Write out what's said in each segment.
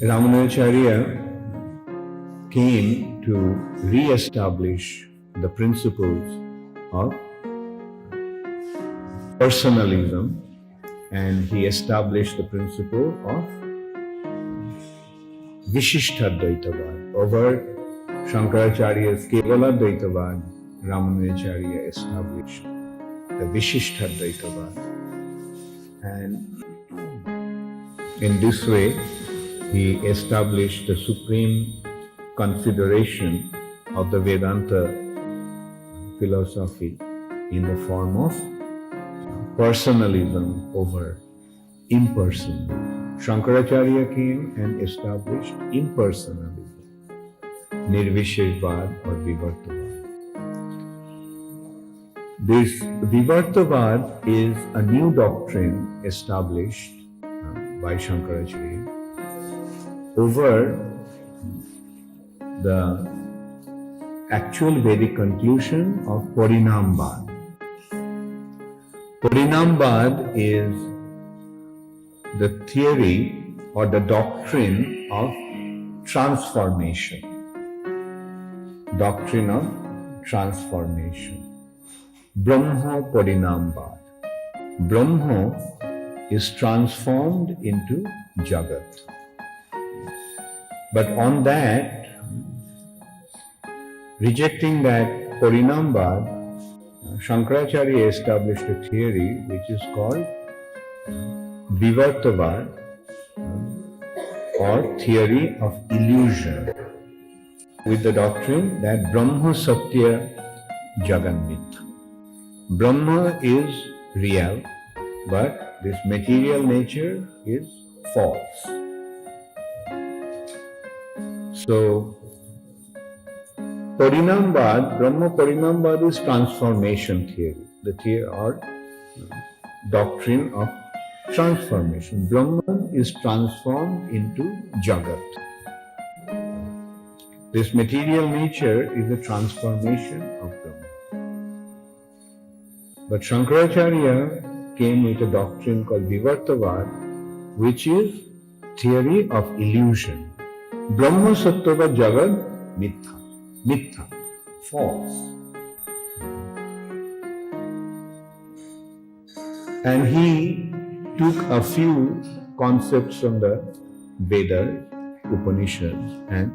Ramanujacarya came to re-establish the principles of personalism, and he established the principle of Vishishtadvaitavad. Over Shankaracharya's Kevaladvaitavad, Ramanujacarya established the Vishishtadvaitavad. And in this way, he established the supreme consideration of the Vedanta philosophy in the form of personalism over impersonalism. Shankaracharya came and established impersonalism, Nirvisheshvad or Vivartavad. This Vivartavad is a new doctrine established by Shankaracharya over the actual Vedic conclusion of Parinambad. Parinambad is the theory or the doctrine of transformation. Doctrine of transformation. Brahma Parinambad. Brahma is transformed into Jagat. But on that, rejecting that Parinambad, Shankaracharya established a theory which is called Vivartavad or theory of illusion, with the doctrine that Brahma Satya Jagat Mithya. Brahma is real, but this material nature is false. So, Parinambad, Brahma Parinambad is transformation theory, the theory or doctrine of transformation. Brahman is transformed into Jagat. This material nature is a transformation of Brahman. But Shankaracharya came with a doctrine called Vivartavad, which is theory of illusion. Brahma Sattva Jagat Mithya. Mithya, false. And he took a few concepts from the Vedas, Upanishads, and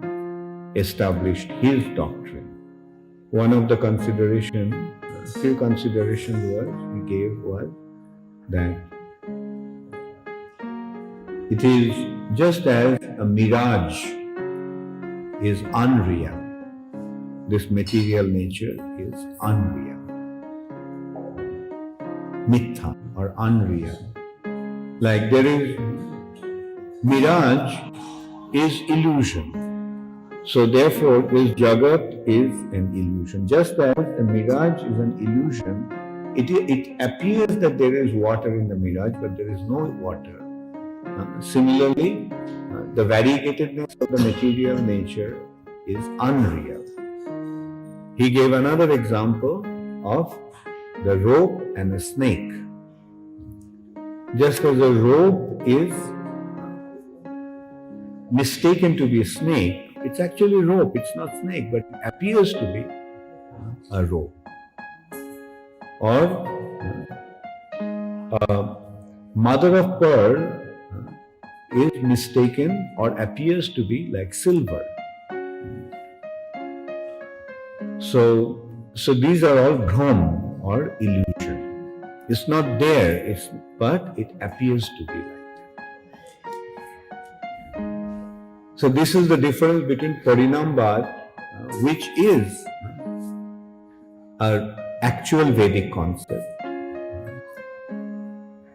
established his doctrine. One of the few considerations he gave was that it is just as a mirage is unreal. This material nature is unreal. Mithya or unreal. Like there is mirage is illusion. So therefore this Jagat is an illusion. Just as a mirage is an illusion, it appears that there is water in the mirage, but there is no water. Similarly, the variegatedness of the material nature is unreal. He gave another example of the rope and a snake. Just as a rope is mistaken to be a snake, it's actually rope, it's not snake, but it appears to be a rope. Or a mother of pearl is mistaken or appears to be like silver. So these are all bhram or illusion. It's not there, but it appears to be like that. So this is the difference between Parinambad, which is an actual Vedic concept.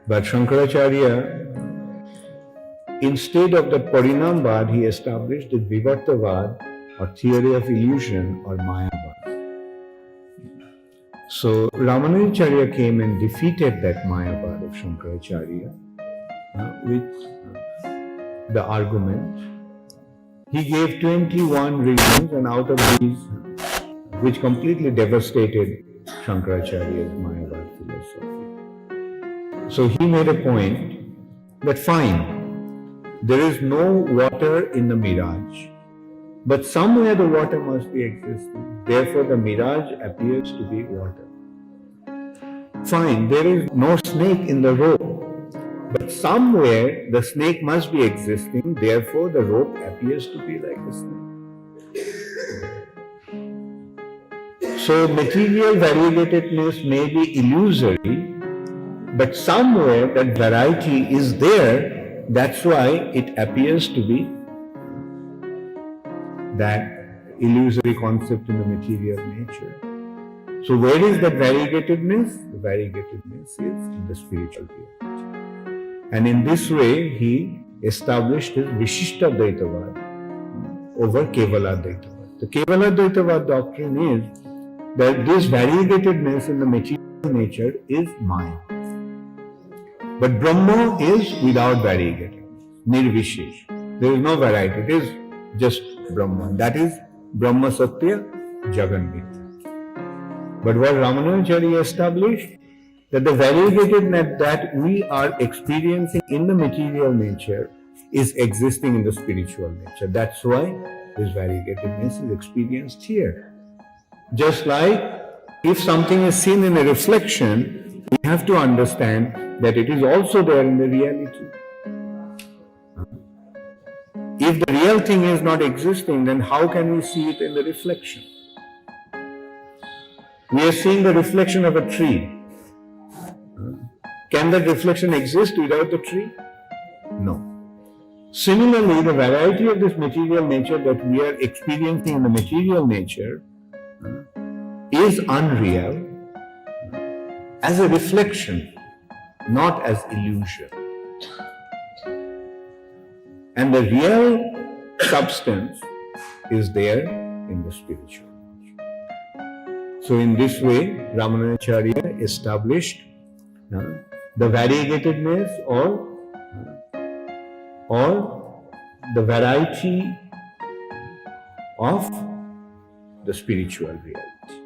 But Shankaracharya, instead of the Parinambad, he established the Vivartavad or theory of illusion or Mayavad. So Ramanujacarya came and defeated that Mayavad of Shankaracharya with the argument. He gave 21 reasons, and out of these, which completely devastated Shankaracharya's Mayavad philosophy. So he made a point that fine, there is no water in the mirage, but somewhere the water must be existing. Therefore, the mirage appears to be water. Fine, there is no snake in the rope, but somewhere the snake must be existing. Therefore, the rope appears to be like a snake. So, material variegatedness may be illusory, but somewhere that variety is there. That's why it appears to be that illusory concept in the material nature. So where is that variegatedness? The variegatedness is in the spiritual reality. And in this way, he established his Vishishta Dvaitavad over Kevala Dvaitavad. The Kevala Dvaitavad doctrine is that this variegatedness in the material nature is Maya. But Brahma is without variegatedness, Nirvishesh. There is no variety, it is just Brahman. That is Brahma Satya Jagan Mithya. But what Ramanujacarya established, that the variegatedness that we are experiencing in the material nature is existing in the spiritual nature. That's why this variegatedness is experienced here. Just like if something is seen in a reflection, we have to understand that it is also there in the reality. If the real thing is not existing, then how can we see it in the reflection? We are seeing the reflection of a tree. Can that reflection exist without the tree? No. Similarly, the variety of this material nature that we are experiencing in the material nature is unreal as a reflection, not as illusion. And the real substance is there in the spiritual nature. So in this way, Ramanujacarya established the variegatedness or the variety of the spiritual reality.